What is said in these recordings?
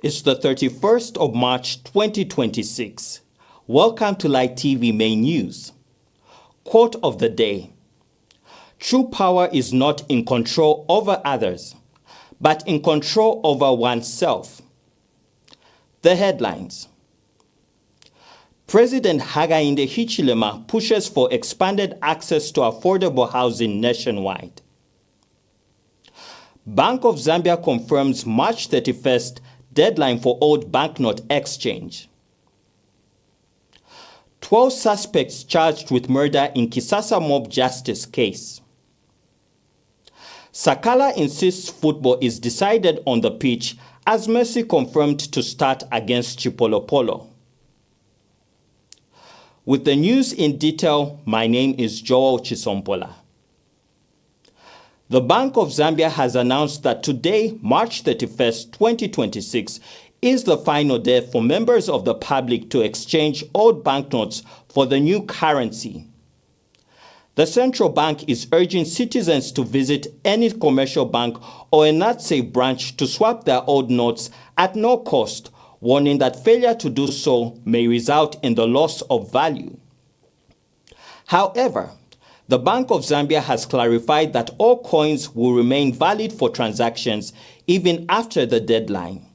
It's the 31st of March 2026. Welcome to Light TV Main News. Quote of the day: true power is not in control over others, but in control over oneself. The headlines: President Hakainde Hichilema pushes for expanded access to affordable housing nationwide. Bank of Zambia confirms March 31st deadline for old banknote exchange. 12 suspects charged with murder in Kisasa mob justice case. Sakala insists football is decided on the pitch as Messi confirmed to start against Chipolopolo. With the news in detail, my name is Joel Chisompola. The Bank of Zambia has announced that today, March 31st, 2026, is the final day for members of the public to exchange old banknotes for the new currency. The central bank is urging citizens to visit any commercial bank or a NatSafe branch to swap their old notes at no cost, warning that failure to do so may result in the loss of value. However, the Bank of Zambia has clarified that all coins will remain valid for transactions even after the deadline.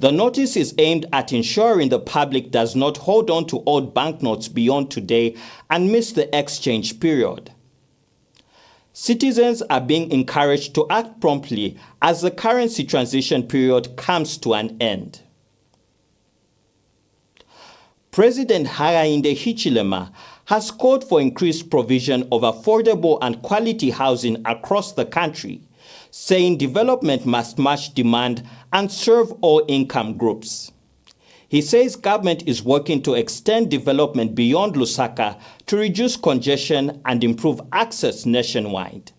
The notice is aimed at ensuring the public does not hold on to old banknotes beyond today and miss the exchange period. Citizens are being encouraged to act promptly as the currency transition period comes to an end. President Hakainde Hichilema has called for increased provision of affordable and quality housing across the country, saying development must match demand and serve all income groups. He says government is working to extend development beyond Lusaka to reduce congestion and improve access nationwide.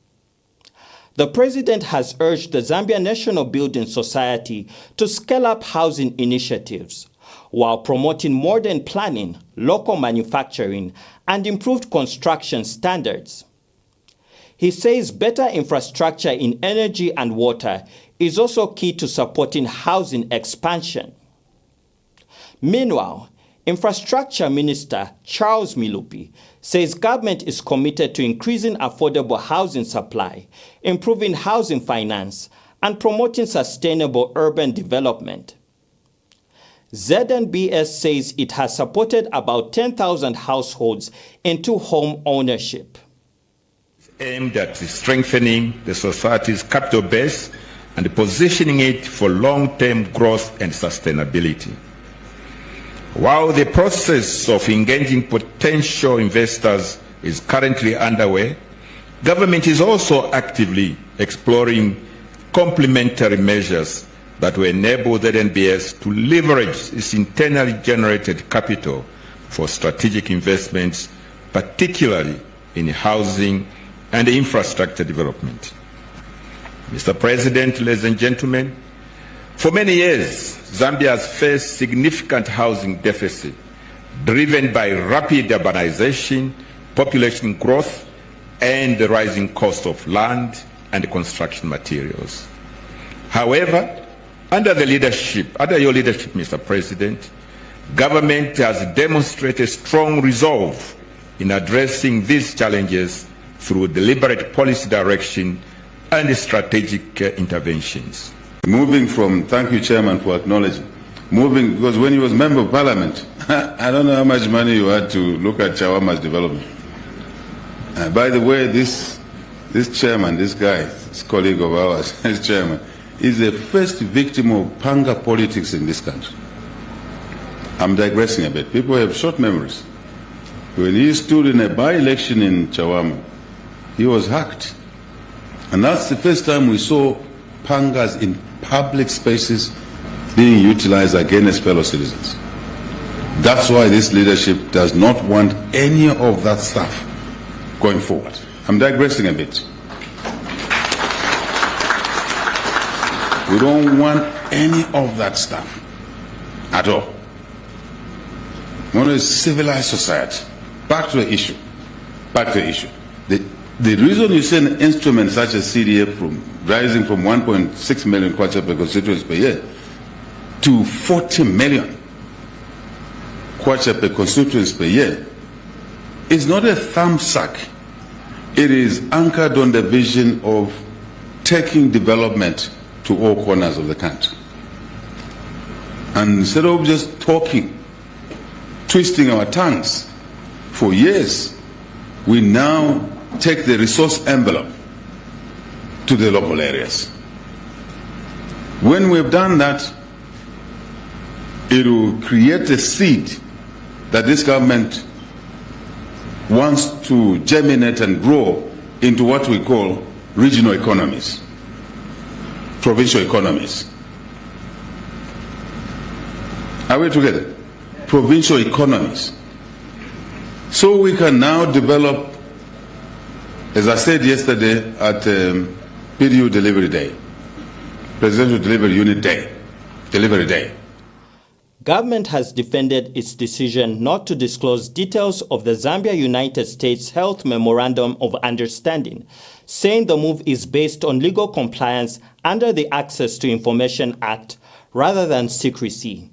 The president has urged the Zambia National Building Society to scale up housing initiatives, while promoting modern planning, local manufacturing, and improved construction standards. He says better infrastructure in energy and water is also key to supporting housing expansion. Meanwhile, Infrastructure Minister Charles Milupi says government is committed to increasing affordable housing supply, improving housing finance, and promoting sustainable urban development. ZNBS says it has supported about 10,000 households into home ownership. Aimed at strengthening the society's capital base and positioning it for long-term growth and sustainability. While the process of engaging potential investors is currently underway, government is also actively exploring complementary measures that will enable the ZNBS to leverage its internally generated capital for strategic investments, particularly in housing and infrastructure development. Mr. President, ladies and gentlemen, for many years, Zambia has faced significant housing deficit driven by rapid urbanization, population growth, and the rising cost of land and construction materials. However, under your leadership, Mr. President, government has demonstrated strong resolve in addressing these challenges through deliberate policy direction and strategic interventions. Moving from, thank you, Chairman, for acknowledging. Moving, because when you was Member of Parliament, I don't know how much money you had to look at Chawama's development. By the way, this chairman, this guy, this colleague of ours, this chairman, is the first victim of panga politics in this country. I'm digressing a bit. People have short memories. When he stood in a by-election in Chawama, he was hacked. And that's the first time we saw pangas in public spaces being utilized against fellow citizens. That's why this leadership does not want any of that stuff going forward. I'm digressing a bit. We don't want any of that stuff at all. We want a civilized society. Back to the issue. Back to the issue. The The reason you see an instrument such as CDF rising from 1.6 million kwacha per constituency per year to 40 million kwacha per constituency per year is not a thumbsuck. It is anchored on the vision of taking development to all corners of the country. And instead of just talking, twisting our tongues for years, we now take the resource envelope to the local areas. When we've done that, it will create a seed that this government wants to germinate and grow into what we call regional economies, provincial economies. Are we together? Provincial economies. So we can now develop, as I said yesterday at PDU Delivery Day, Presidential Delivery Unit Day, Delivery Day. Government has defended its decision not to disclose details of the Zambia-United States Health Memorandum of Understanding, saying the move is based on legal compliance under the Access to Information Act rather than secrecy.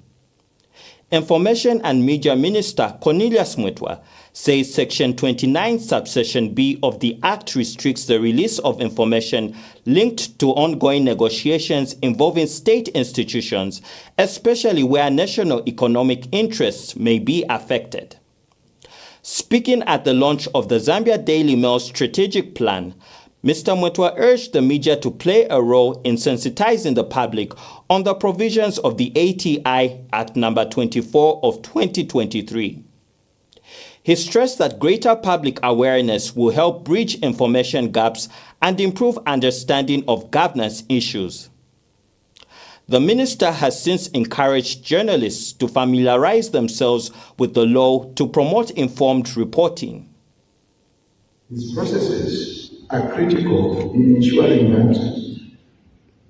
Information and Media Minister Cornelius Mwetwa says Section 29 subsection B of the Act restricts the release of information linked to ongoing negotiations involving state institutions, especially where national economic interests may be affected. Speaking at the launch of the Zambia Daily Mail strategic plan, Mr. Mwetwa urged the media to play a role in sensitizing the public on the provisions of the ATI Act number 24 of 2023. He stressed that greater public awareness will help bridge information gaps and improve understanding of governance issues. The minister has since encouraged journalists to familiarize themselves with the law to promote informed reporting. These processes are critical in ensuring that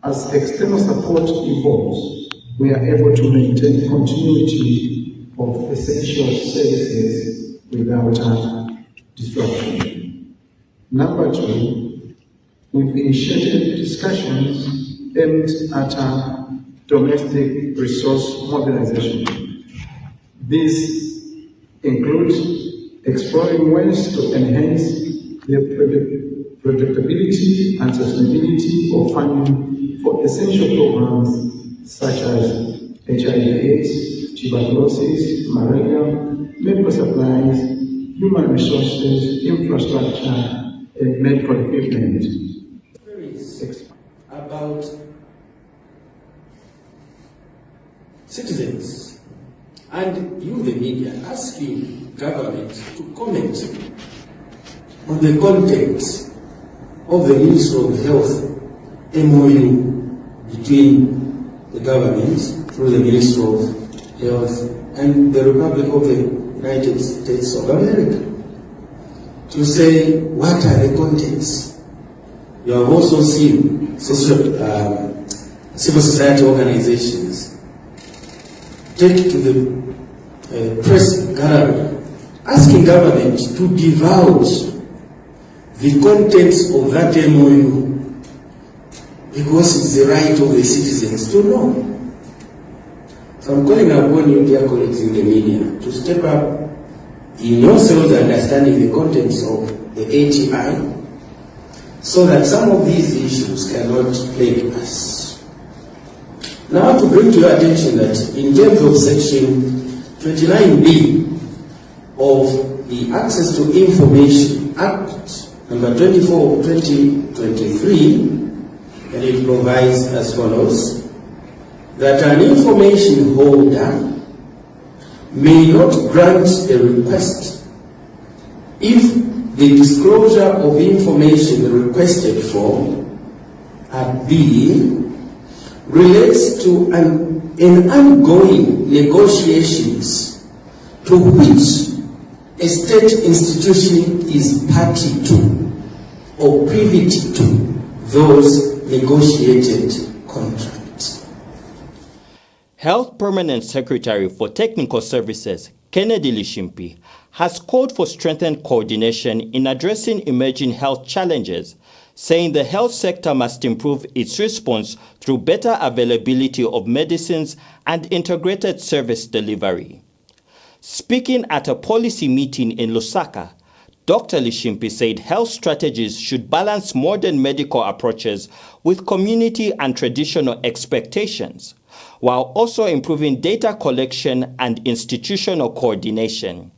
as external support evolves, we are able to maintain continuity of essential services without disruption. Number two, we've initiated discussions aimed at domestic resource mobilization. This includes exploring ways to enhance the predictability and sustainability of funding for essential programs such as HIV/AIDS, tuberculosis, malaria, medical supplies, human resources, infrastructure, and medical equipment. About citizens and you, the media, asking government to comment on the content of the Ministry of Health MOU between the government through the Ministry of Health and the Republic of the United States of America to say what are the contents. You have also seen civil society organizations take to the press gallery asking government to divulge the contents of that MOU because it's the right of the citizens to know. So I'm calling upon you, dear colleagues in the media, to step up in yourselves understanding the contents of the ATI so that some of these issues cannot plague us. Now to bring to your attention that in terms of Section 29B of the Access to Information Act number 24 of 2023, and it provides as follows, that an information holder may not grant a request if the disclosure of information requested for at B relates to an ongoing negotiations to which a state institution is party to or privy to those negotiated contracts. Health Permanent Secretary for Technical Services, Kennedy Lishimpi, has called for strengthened coordination in addressing emerging health challenges, saying the health sector must improve its response through better availability of medicines and integrated service delivery. Speaking at a policy meeting in Lusaka, Dr. Lishimpi said health strategies should balance modern medical approaches with community and traditional expectations, while also improving data collection and institutional coordination.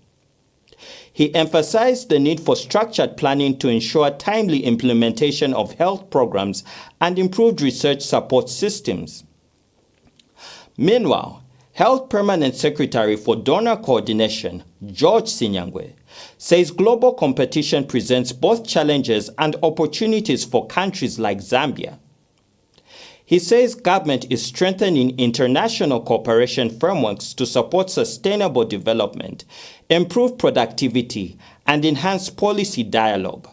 He emphasized the need for structured planning to ensure timely implementation of health programs and improved research support systems. Meanwhile, Health Permanent Secretary for Donor Coordination, George Sinyangwe, says global competition presents both challenges and opportunities for countries like Zambia. He says government is strengthening international cooperation frameworks to support sustainable development, improve productivity, and enhance policy dialogue.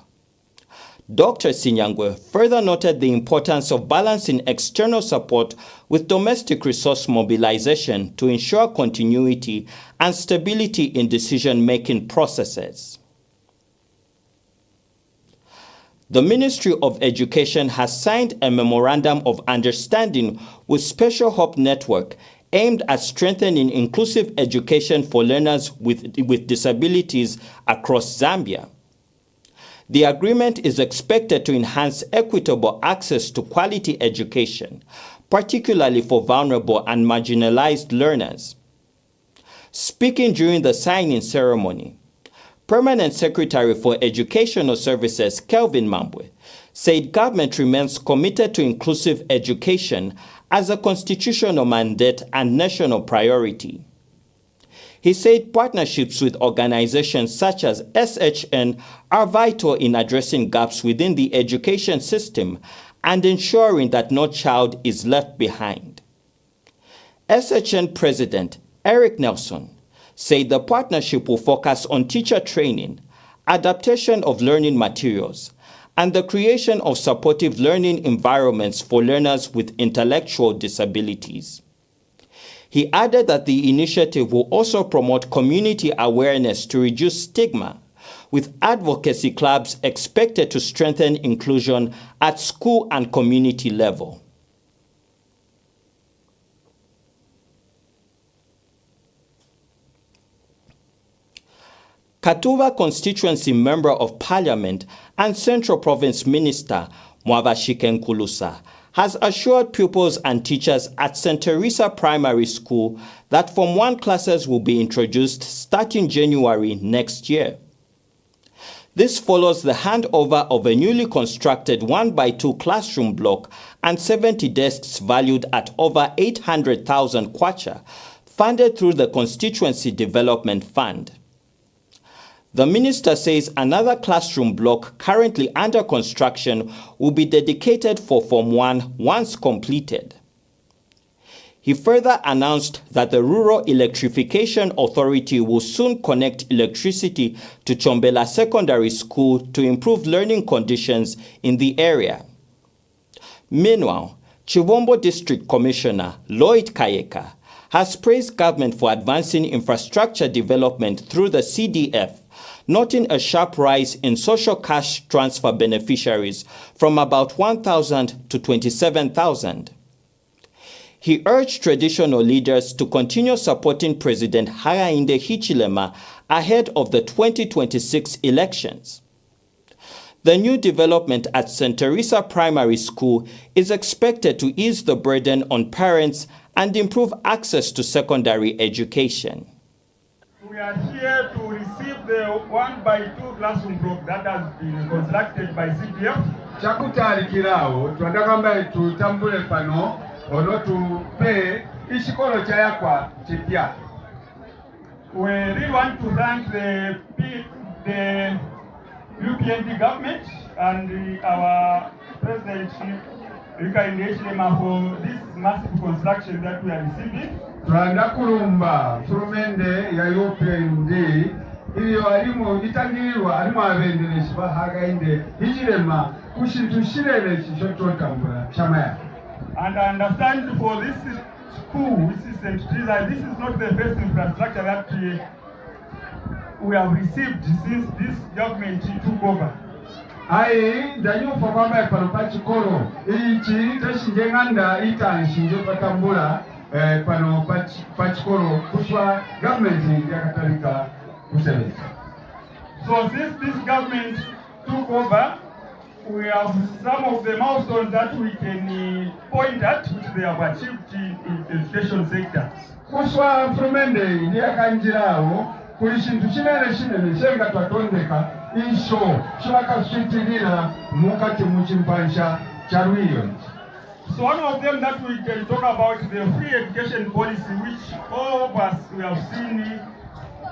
Dr. Sinyangwe further noted the importance of balancing external support with domestic resource mobilization to ensure continuity and stability in decision-making processes. The Ministry of Education has signed a Memorandum of Understanding with Special Hope Network aimed at strengthening inclusive education for learners with disabilities across Zambia. The agreement is expected to enhance equitable access to quality education, particularly for vulnerable and marginalized learners. Speaking during the signing ceremony, Permanent Secretary for Educational Services Kelvin Mambwe said government remains committed to inclusive education as a constitutional mandate and national priority. He said partnerships with organizations such as SHN are vital in addressing gaps within the education system and ensuring that no child is left behind. SHN President Eric Nelson said the partnership will focus on teacher training, adaptation of learning materials, and the creation of supportive learning environments for learners with intellectual disabilities. He added that the initiative will also promote community awareness to reduce stigma, with advocacy clubs expected to strengthen inclusion at school and community level. Katuva Constituency Member of Parliament and Central Province Minister Mwavashike Nkulusa has assured pupils and teachers at St. Teresa Primary School that Form 1 classes will be introduced starting January next year. This follows the handover of a newly constructed 1x2 classroom block and 70 desks valued at over 800,000 kwacha, funded through the Constituency Development Fund. The minister says another classroom block currently under construction will be dedicated for Form 1 once completed. He further announced that the Rural Electrification Authority will soon connect electricity to Chombela Secondary School to improve learning conditions in the area. Meanwhile, Chivombo District Commissioner Lloyd Kayeka has praised government for advancing infrastructure development through the CDF, noting a sharp rise in social cash transfer beneficiaries from about 1,000 to 27,000. He urged traditional leaders to continue supporting President Hakainde Hichilema ahead of the 2026 elections. The new development at St. Teresa Primary School is expected to ease the burden on parents and improve access to secondary education. We are here to receive the 1x2 classroom block that has been constructed by CDF. Chakutalikirao twataka tutambule pano ono tupe ishikolo chayakwa chipya. We really want to thank the UPND government and our President Hakainde Hichilema for this massive construction that we are receiving. Twandakulumba furumende ya UPND iyo alimu itangirwa alimu abendereshi ba Hakainde Hichilema kushitushirele chishototambula chamaya. And I understand for this school, this is St. Teresa, this is not the first infrastructure that we have received since this government took over. Ai danyufa kwamba pano pachikolo ichi tashingenganda itanshinje patambula pano pachikolo kuswa government yakatalika kusebeza. So since this government took over, we have some of the milestones that we can point at which they have achieved in the education sector. Kuswa frumende ndiyakanjirawo kuli chintu chinene chenga twatondeka isho chivakasvitirira mukati muchimpansha charwiyo. So one of them that we can talk about the free education policy, which all of us we have seen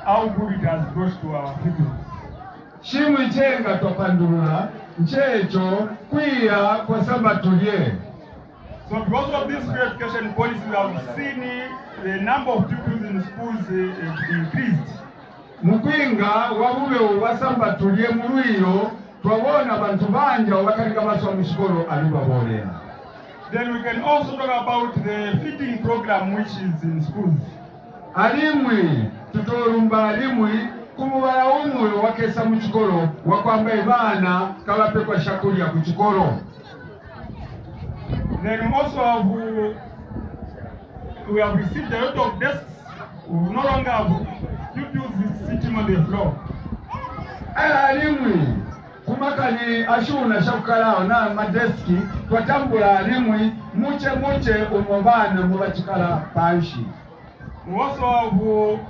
how good it has brought to our people. Chimwe chenga twapandulula nchecho kwiya kwa sabatulye. So because of this free education policy, we have seen the number of pupils in schools increased. Mukwinga wabube wasambatulye mulwiyo twabona bantu banja wakalika baswa mushikolo alibabolera. Then we can also talk about the feeding program which is in schools. Alimwi tutolumba alimwi kumubala umwe wakesa muchikolo wakwamba ibana kalapekwa shakulya kuchikolo. Then also we have received a lot of desks. We no longer have pupils sitting on the floor. Alimwi kumakani ashuna shakukalao na madeski twatambula alimwi muche umobana mubachikala panshi. We also have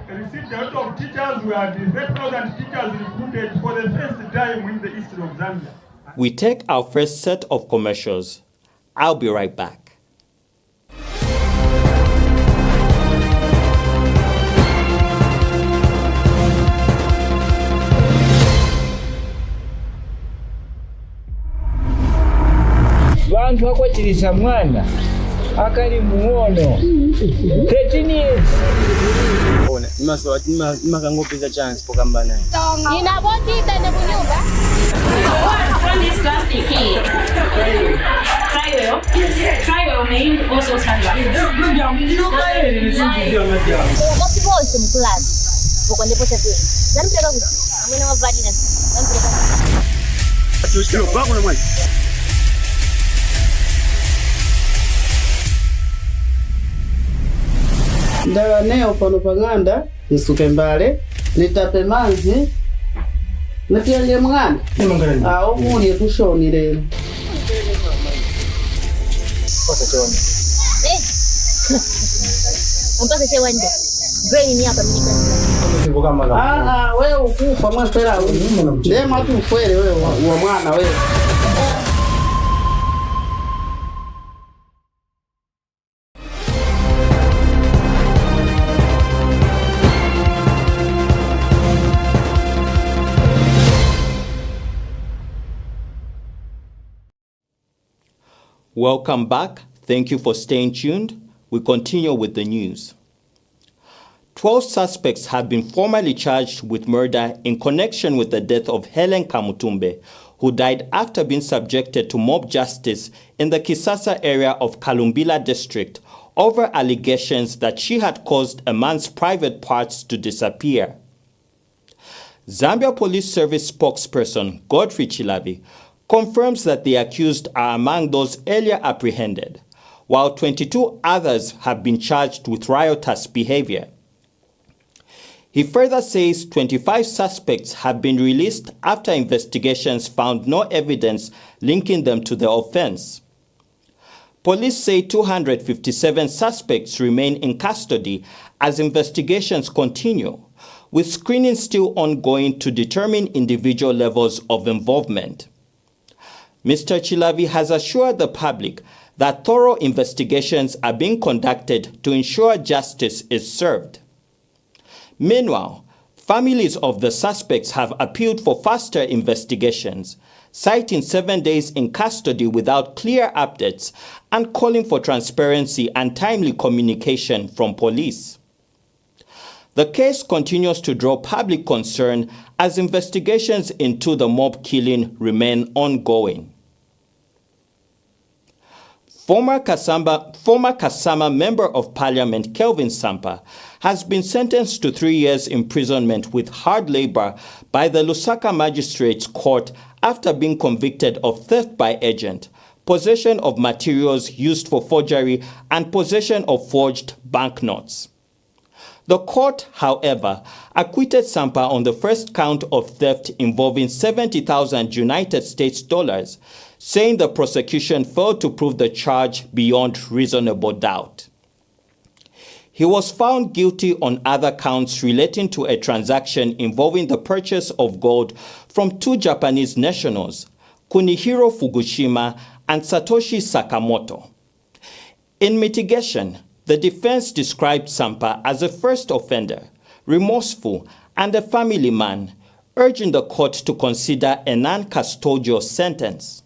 received a lot of teachers. We had 8,000 teachers recruited for the first time in the history of Zambia. We take our first set of commercials. I'll be right back. Bantu wakwachirisa mwana akali muono 13 years. Nimakangopeza chance pokambana naye. Ninabotita ne kunyumba. From this plastic here. Trywell may also stand up. Wakati bose mkulasi. Boko ndipo tatu. Nampeleka kuti. Amwena mavali na. Nampeleka. Tushikilo bako na mwana. Ndawa neo pano pang'anda nisuke mbale nitape manzi natialie mwana omulye tushoni lero Mpaka che wende. Brain ni hapa mnika. wewe ukufa mwafera ndema tu kweli wewe wa mwana wewe. Welcome back. Thank you for staying tuned. We continue with the news. 12 suspects have been formally charged with murder in connection with the death of Helen Kamutumbe, who died after being subjected to mob justice in the Kisasa area of Kalumbila district over allegations that she had caused a man's private parts to disappear. Zambia Police Service spokesperson Godfrey Chilavi confirms that the accused are among those earlier apprehended, while 22 others have been charged with riotous behavior. He further says 25 suspects have been released after investigations found no evidence linking them to the offense. Police say 257 suspects remain in custody as investigations continue, with screening still ongoing to determine individual levels of involvement. Mr. Chilavi has assured the public that thorough investigations are being conducted to ensure justice is served. Meanwhile, families of the suspects have appealed for faster investigations, citing 7 days in custody without clear updates and calling for transparency and timely communication from police. The case continues to draw public concern as investigations into the mob killing remain ongoing. Former Kasama Member of Parliament Kelvin Sampa has been sentenced to 3 years imprisonment with hard labor by the Lusaka Magistrates Court after being convicted of theft by agent, possession of materials used for forgery, and possession of forged banknotes. The court, however, acquitted Sampa on the first count of theft involving 70,000 United States dollars, saying the prosecution failed to prove the charge beyond reasonable doubt. He was found guilty on other counts relating to a transaction involving the purchase of gold from 2 Japanese nationals, Kunihiro Fukushima and Satoshi Sakamoto. In mitigation, the defense described Sampa as a first offender, remorseful, and a family man, urging the court to consider a non-custodial sentence.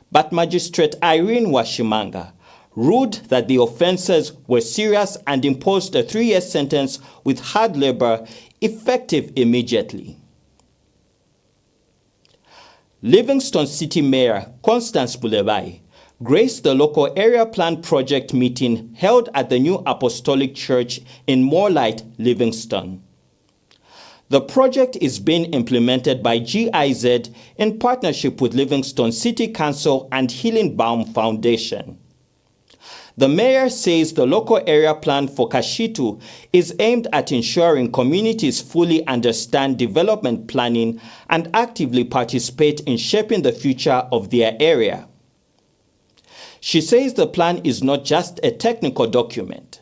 But Magistrate Irene Washimanga ruled that the offenses were serious and imposed a 3-year sentence with hard labor effective immediately. Livingston City Mayor Constance Bulebai graced the local area plan project meeting held at the New Apostolic Church in Moorlight, Livingston. The project is being implemented by GIZ in partnership with Livingston City Council and Healing Baum Foundation. The mayor says the local area plan for Kashitu is aimed at ensuring communities fully understand development planning and actively participate in shaping the future of their area. She says the plan is not just a technical document,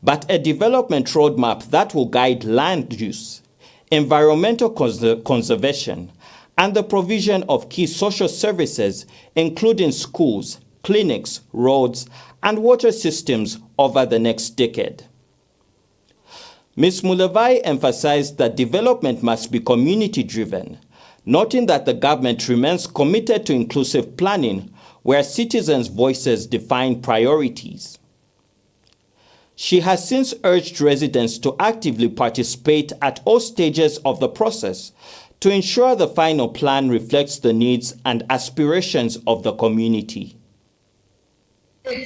but a development roadmap that will guide land use, environmental conservation, and the provision of key social services, including schools, clinics, roads, and water systems over the next decade. Ms. Mulevai emphasized that development must be community-driven, noting that the government remains committed to inclusive planning where citizens' voices define priorities. She has since urged residents to actively participate at all stages of the process to ensure the final plan reflects the needs and aspirations of the community.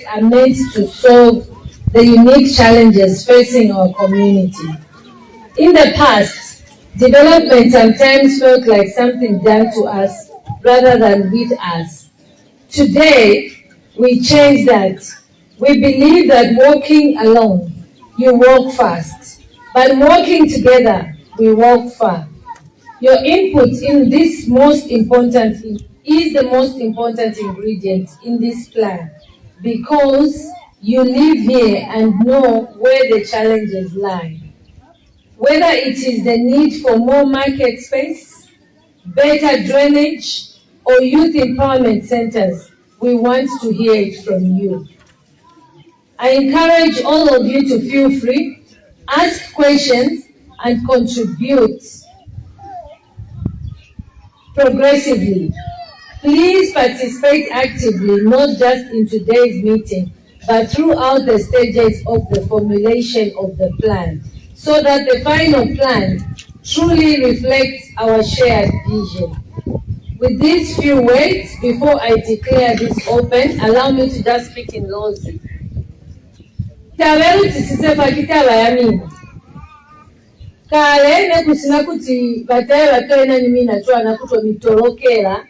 Are meant to solve the unique challenges facing our community. In the past, development sometimes felt like something done to us rather than with us. Today, we change that. We believe that walking alone, you walk fast, but walking together, we walk far. Your input in this is the most important ingredient in this plan, because you live here and know where the challenges lie. Whether it is the need for more market space, better drainage, or youth empowerment centers, we want to hear it from you. I encourage all of you to feel free, ask questions, and contribute progressively. Please participate actively, not just in today's meeting, but throughout the stages of the formulation of the plan, so that the final plan truly reflects our shared vision. With these few words, before I declare this open, allow me to just speak in Lozi. Taberu tisisefa kitaba yamini. Kale nekusina kuti bataye batoena nimina chwa na kutwa mitorokera.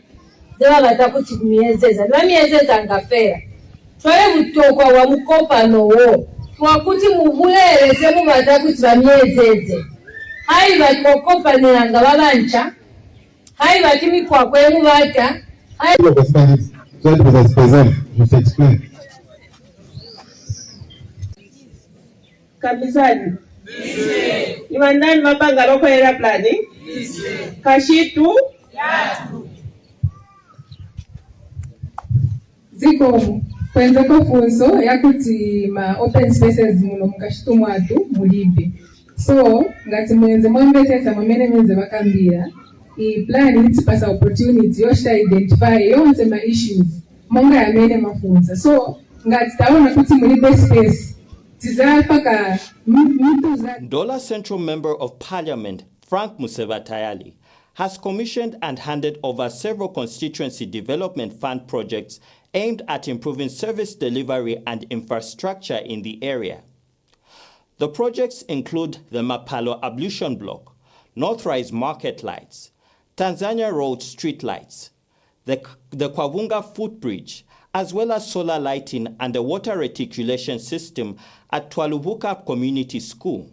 Zewa batakuti kumiyezeza. Nwa miyezeza ngafera. Chwale mutokwa wa mukopa nowo. Twakuti mubulele semu batakuti wa miyezeze. Hai batokopa nilanga wabancha. Hai batimi kwa kwemu bata. Hai... Je t'explique. Kabisani. Imandani mapanga loko era plani. Kashitu. Ziko kwenza kwa funzo ya kuti ma open spaces muno mukashitu mwatu mulibe. So ngati mwenze mwambetesa mamene mwenze bakambira. I plan it pass opportunity yoshita identify yonse ma issues. Monga ya mene mafunza. So ngati taona kuti mulibe space. Ndola Central Member of Parliament Frank Musevatayali has commissioned and handed over several constituency development fund projects aimed at improving service delivery and infrastructure in the area. The projects include the Mapalo Ablution Block, Northrise Market Lights, Tanzania Road Street Lights, the Kwavunga Footbridge, as well as solar lighting and a water reticulation system at Twaluvuka Community School.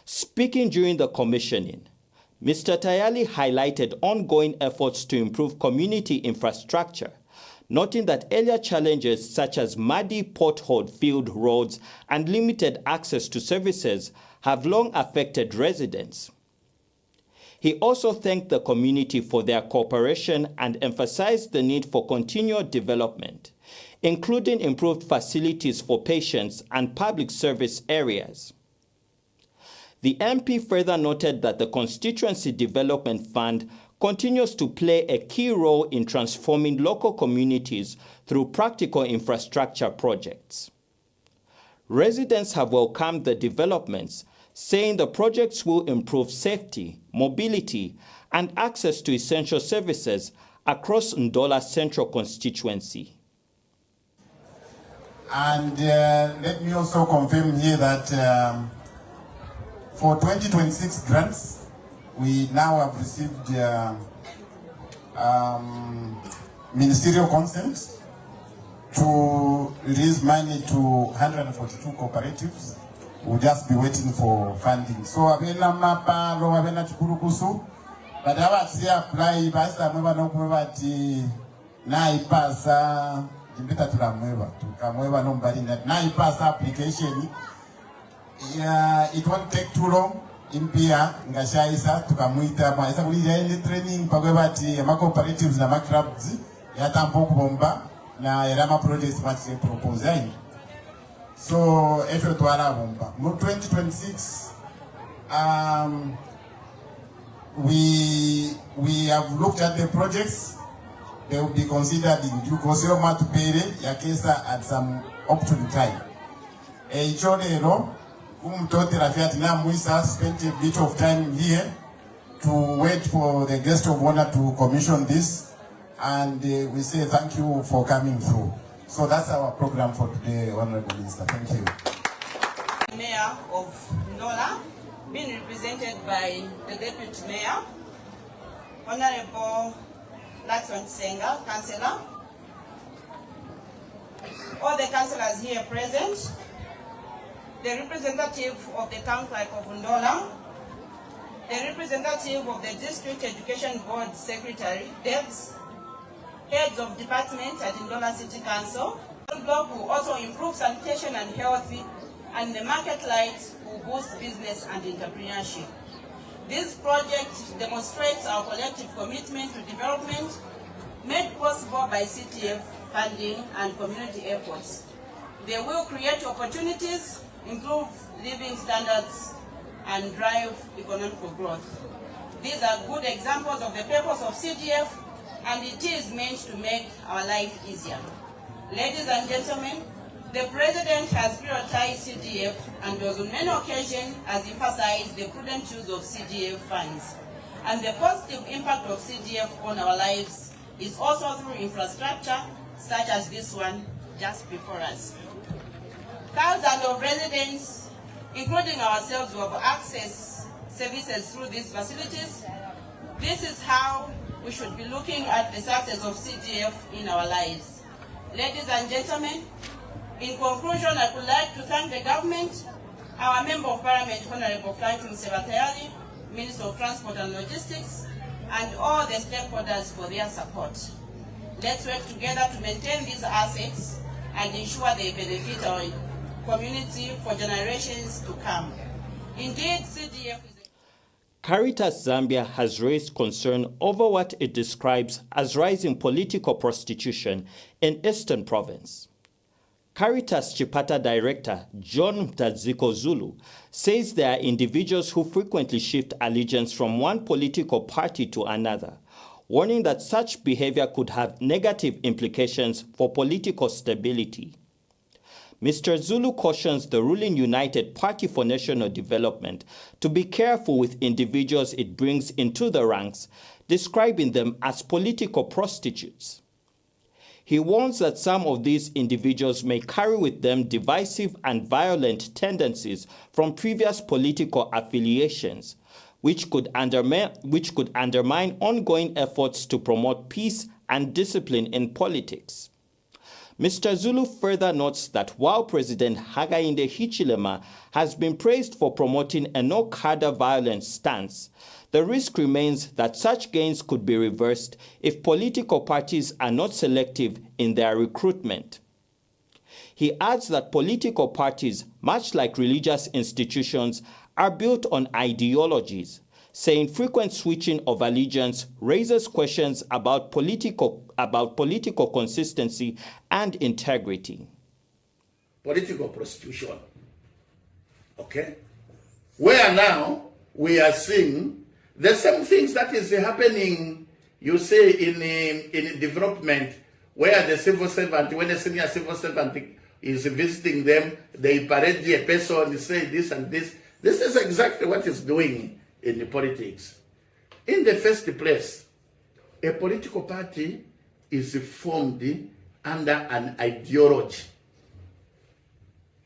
Speaking during the commissioning, Mr. Tayali highlighted ongoing efforts to improve community infrastructure, noting that earlier challenges such as muddy pothole-filled roads and limited access to services have long affected residents. He also thanked the community for their cooperation and emphasized the need for continued development, including improved facilities for patients and public service areas. The MP further noted that the Constituency Development Fund continues to play a key role in transforming local communities through practical infrastructure projects. Residents have welcomed the developments, saying the projects will improve safety, mobility, and access to essential services across Ndola Central Constituency. And let me also confirm here that for 2026 grants, we now have received ministerial consent to release money to 142 cooperatives. We'll just be waiting for funding. So abena mapalo abena chikurukusu, but awatsi apply basa mweba nokwebati na ipasa jimbita tukamweba nombali na ipasa application. It won't take too long. Impia ngashaisa tukamuita mwaisa kulija ile training pakwebati ya cooperatives na clubs ya tampo kubomba na erama projects match propose. So if you twara bomba mu 2026 we have looked at the projects. They will be considered in due course to pay ya kesa at some opportune time. Ichonero Umtote Rafiat Namuisa spent a bit of time here to wait for the guest of honor to commission this, and we say thank you for coming through. So that's our program for today, Honorable Minister. Thank you. Mayor of Ndola, being represented by the Deputy Mayor, Honorable Latson Senga, Councillor, all the councillors here present, the representative of the Town Clerk of Ndola, the representative of the District Education Board Secretary, DEBS, heads of department at Ndola City Council. The block will also improve sanitation and health, and the market lights will boost business and entrepreneurship. This project demonstrates our collective commitment to development, made possible by CTF funding and community efforts. They will create opportunities, improve living standards, and drive economic growth. These are good examples of the purpose of CDF, and it is meant to make our life easier. Ladies and gentlemen, the President has prioritized CDF and on many occasions has emphasized the prudent use of CDF funds. And the positive impact of CDF on our lives is also through infrastructure such as this one just before us. Thousands of residents, including ourselves, who have access services through these facilities. This is how we should be looking at the success of CDF in our lives. Ladies and gentlemen, in conclusion, I would like to thank the government, our Member of Parliament, Honorable Franklin Sebatayali, Minister of Transport and Logistics, and all the stakeholders for their support. Let's work together to maintain these assets and ensure they benefit our community for generations to come. Indeed, CDF is Caritas Zambia has raised concern over what it describes as rising political prostitution in Eastern Province. Caritas Chipata Director John Mtaziko Zulu says there are individuals who frequently shift allegiance from one political party to another, warning that such behavior could have negative implications for political stability. Mr. Zulu cautions the ruling United Party for National Development to be careful with individuals it brings into the ranks, describing them as political prostitutes. He warns that some of these individuals may carry with them divisive and violent tendencies from previous political affiliations, which could undermine ongoing efforts to promote peace and discipline in politics. Mr. Zulu further notes that while President Hakainde Hichilema has been praised for promoting a no-cadre violence stance, the risk remains that such gains could be reversed if political parties are not selective in their recruitment. He adds that political parties, much like religious institutions, are built on ideologies, saying frequent switching of allegiance raises questions about political consistency and integrity. Political prostitution, okay? Where now we are seeing the same things that is happening, you say, in development, where the civil servant, when a senior civil servant is visiting them, they parade a person, say this and this. This is exactly what is doing in the politics. In the first place, a political party is formed under an ideology.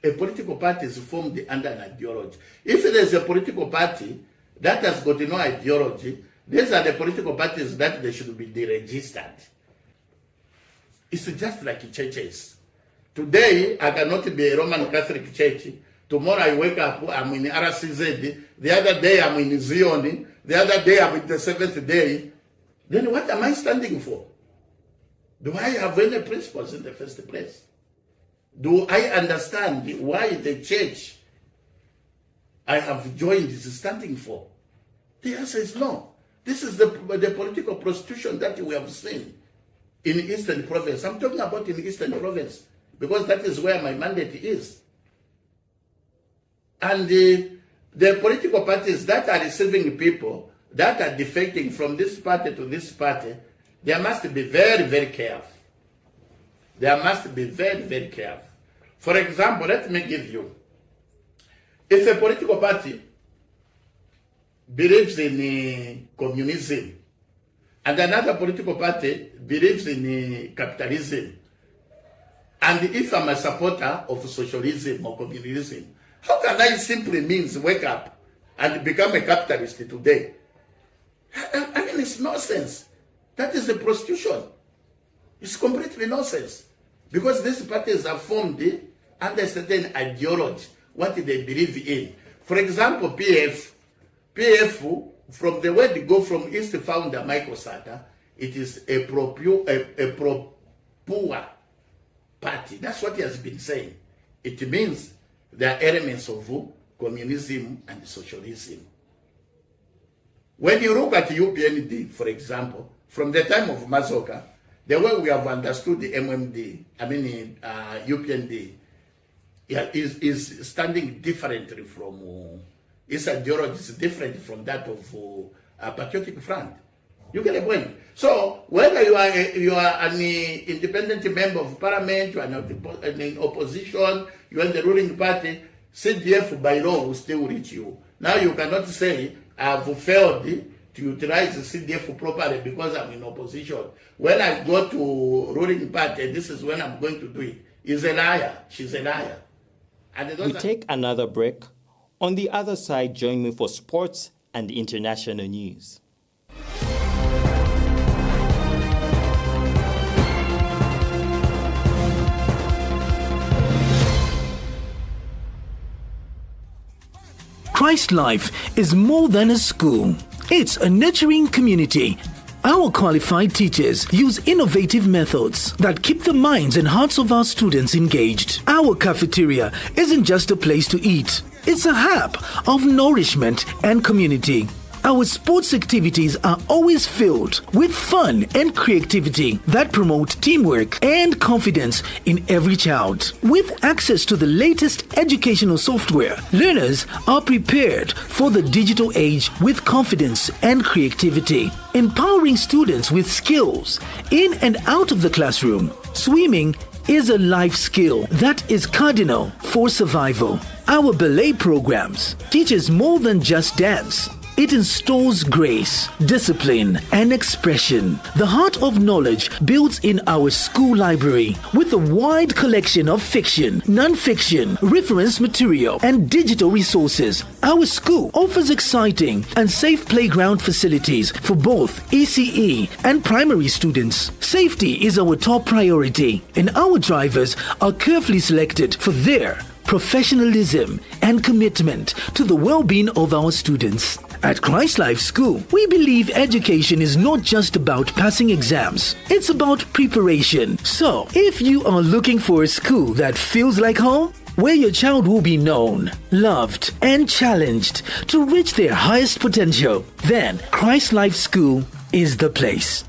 A political party is formed under an ideology. If there is a political party that has got no ideology, these are the political parties that they should be deregistered. It's just like churches. Today, I cannot be a Roman Catholic church. Tomorrow I wake up, I'm in RCZ. The other day I'm in Zion. The other day I'm in the Seventh Day. Then what am I standing for? Do I have any principles in the first place? Do I understand why the church I have joined is standing for? The answer is no. This is the political prostitution that we have seen in Eastern Province. I'm talking about in Eastern Province because that is where my mandate is. And the political parties that are receiving people that are defecting from this party to this party, they must be very, very careful. They must be very, very careful. For example, let me give you. If a political party believes in communism and another political party believes in capitalism, and if I'm a supporter of socialism or communism, how can I simply means wake up and become a capitalist today? I mean, it's nonsense. That is the prostitution. It's completely nonsense. Because these parties are formed under a certain ideology, what they believe in. For example, PF, from the word go from its founder, Michael Sata, it is a pro-poor party. That's what he has been saying. It means there are elements of communism and socialism. When you look at UPND, for example, from the time of Mazoka, the way we have understood the MMD, UPND, is standing differently from, its ideology is different from that of Patriotic Front. You get a point. So whether you are an independent member of parliament, you are in opposition, you are in the ruling party, CDF by law will still reach you. Now you cannot say I have failed to utilize the CDF properly because I'm in opposition. When I go to ruling party, this is when I'm going to do it. He's a liar. She's a liar. And we take another break. On the other side, join me for sports and international news. Christ Life is more than a school. It's a nurturing community. Our qualified teachers use innovative methods that keep the minds and hearts of our students engaged. Our cafeteria isn't just a place to eat. It's a hub of nourishment and community. Our sports activities are always filled with fun and creativity that promote teamwork and confidence in every child. With access to the latest educational software, learners are prepared for the digital age with confidence and creativity, empowering students with skills in and out of the classroom. Swimming is a life skill that is cardinal for survival. Our ballet programs teaches more than just dance. It installs grace, discipline, and expression. The Heart of Knowledge builds in our school library with a wide collection of fiction, non-fiction, reference material, and digital resources. Our school offers exciting and safe playground facilities for both ECE and primary students. Safety is our top priority, and our drivers are carefully selected for their professionalism and commitment to the well-being of our students. At Christ Life School, we believe education is not just about passing exams. It's about preparation. So, if you are looking for a school that feels like home, where your child will be known, loved, and challenged to reach their highest potential, then Christ Life School is the place.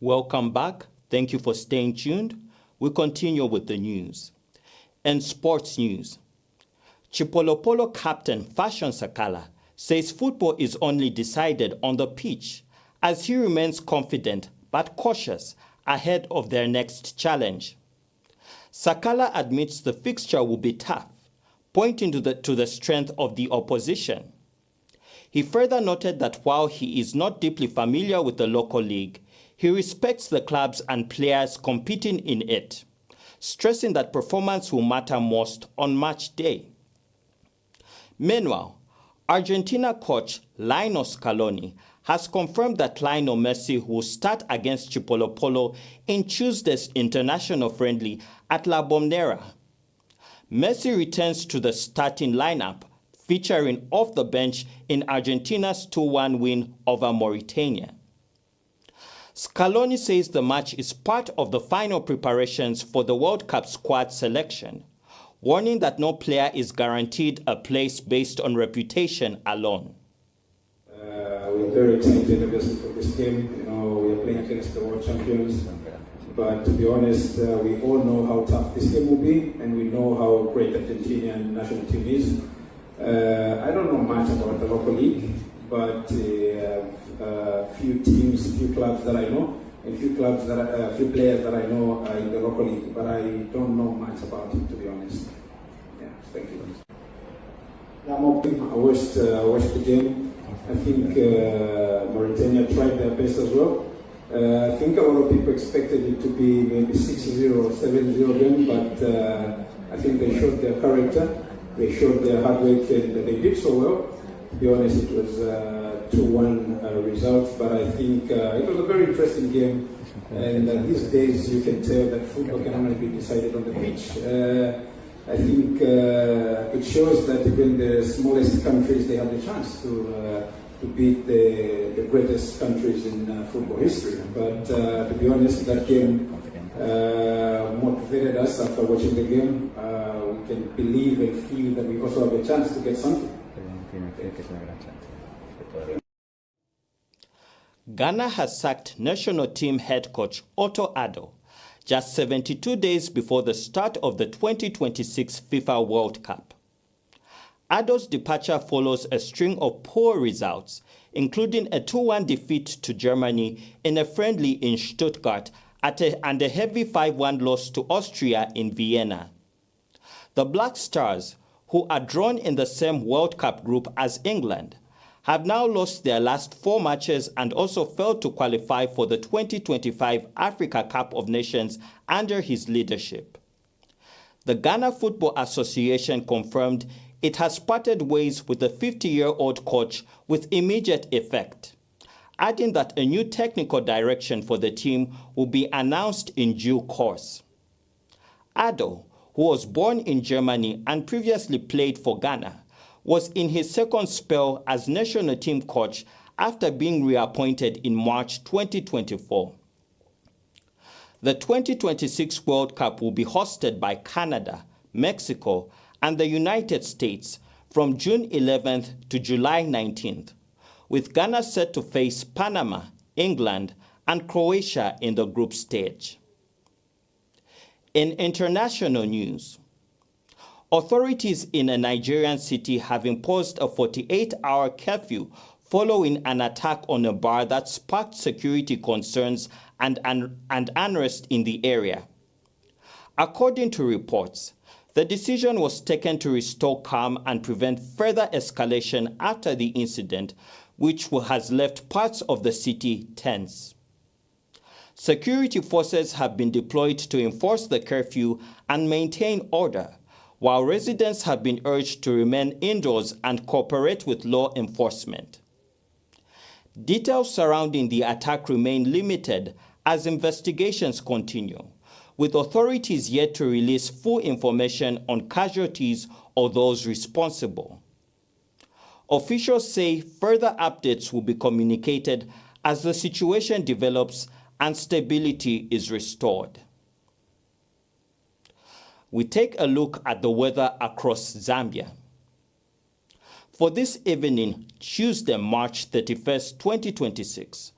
Welcome back. Thank you for staying tuned. We continue with the news. In sports news, Chipolopolo captain Fashion Sakala says football is only decided on the pitch, as he remains confident but cautious ahead of their next challenge. Sakala admits the fixture will be tough, pointing to the strength of the opposition. He further noted that while he is not deeply familiar with the local league, he respects the clubs and players competing in it, stressing that performance will matter most on match day. Meanwhile, Argentina coach Lionel Scaloni has confirmed that Lionel Messi will start against Chipolopolo in Tuesday's international friendly at La Bombonera. Messi returns to the starting lineup, featuring off the bench in Argentina's 2-1 win over Mauritania. Scaloni says the match is part of the final preparations for the World Cup squad selection, warning that no player is guaranteed a place based on reputation alone. We're very excited, obviously, for this game. You know, we are playing against the world champions. But to be honest, we all know how tough this game will be, and we know how great the Argentinian national team is. I don't know much about the local league, but few teams, few clubs that I know, and few players that I know in the local league, but I don't know much about it, to be honest. Yeah, thank you. I watched the game. I think Mauritania tried their best as well. I think a lot of people expected it to be maybe 6-0 or 7-0 game, but I think they showed their character, they showed their hard work, and they did so well. To be honest, it was 2-1 result, but I think it was a very interesting game. And these days, you can tell that football can only be decided on the pitch. I think it shows that even the smallest countries, they have the chance to beat the greatest countries in football history. But to be honest, that game motivated us after watching the game. We can believe and feel that we also have a chance to get something. Ghana has sacked national team head coach Otto Addo just 72 days before the start of the 2026 FIFA World Cup. Addo's departure follows a string of poor results, including a 2-1 defeat to Germany in a friendly in Stuttgart and a heavy 5-1 loss to Austria in Vienna. The Black Stars, who are drawn in the same World Cup group as England, have now lost their last 4 matches and also failed to qualify for the 2025 Africa Cup of Nations under his leadership. The Ghana Football Association confirmed it has parted ways with the 50-year-old coach with immediate effect, adding that a new technical direction for the team will be announced in due course. Addo, who was born in Germany and previously played for Ghana, was in his second spell as national team coach after being reappointed in March 2024. The 2026 World Cup will be hosted by Canada, Mexico, and the United States from June 11th to July 19th, with Ghana set to face Panama, England, and Croatia in the group stage. In international news, authorities in a Nigerian city have imposed a 48-hour curfew following an attack on a bar that sparked security concerns and unrest in the area. According to reports, the decision was taken to restore calm and prevent further escalation after the incident, which has left parts of the city tense. Security forces have been deployed to enforce the curfew and maintain order, while residents have been urged to remain indoors and cooperate with law enforcement. Details surrounding the attack remain limited as investigations continue, with authorities yet to release full information on casualties or those responsible. Officials say further updates will be communicated as the situation develops and stability is restored. We take a look at the weather across Zambia. For this evening, Tuesday, March 31st, 2026,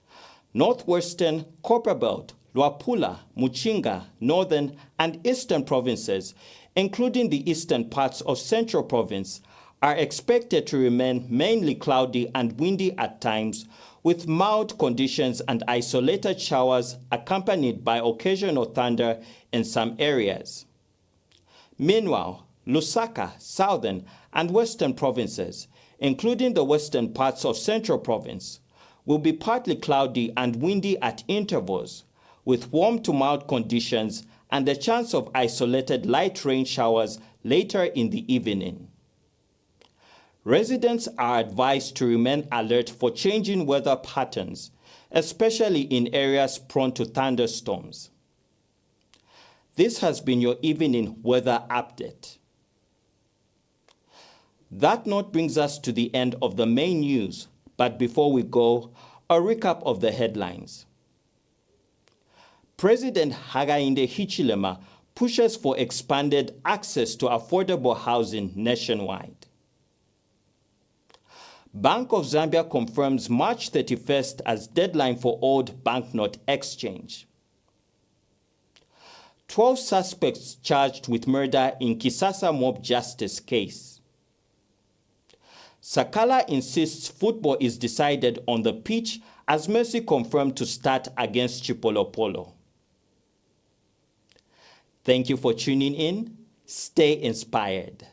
Northwestern, Copperbelt, Luapula, Muchinga, Northern, and Eastern provinces, including the eastern parts of Central Province, are expected to remain mainly cloudy and windy at times, with mild conditions and isolated showers accompanied by occasional thunder in some areas. Meanwhile, Lusaka, Southern, and Western provinces, including the western parts of Central Province, will be partly cloudy and windy at intervals, with warm to mild conditions and the chance of isolated light rain showers later in the evening. Residents are advised to remain alert for changing weather patterns, especially in areas prone to thunderstorms. This has been your evening weather update. That note brings us to the end of the main news, but before we go, a recap of the headlines. President Hakainde Hichilema pushes for expanded access to affordable housing nationwide. Bank of Zambia confirms March 31st as deadline for old banknote exchange. 12 suspects charged with murder in Kisasa mob justice case. Sakala insists football is decided on the pitch as Mercy confirmed to start against Chipolopolo. Thank you for tuning in. Stay inspired.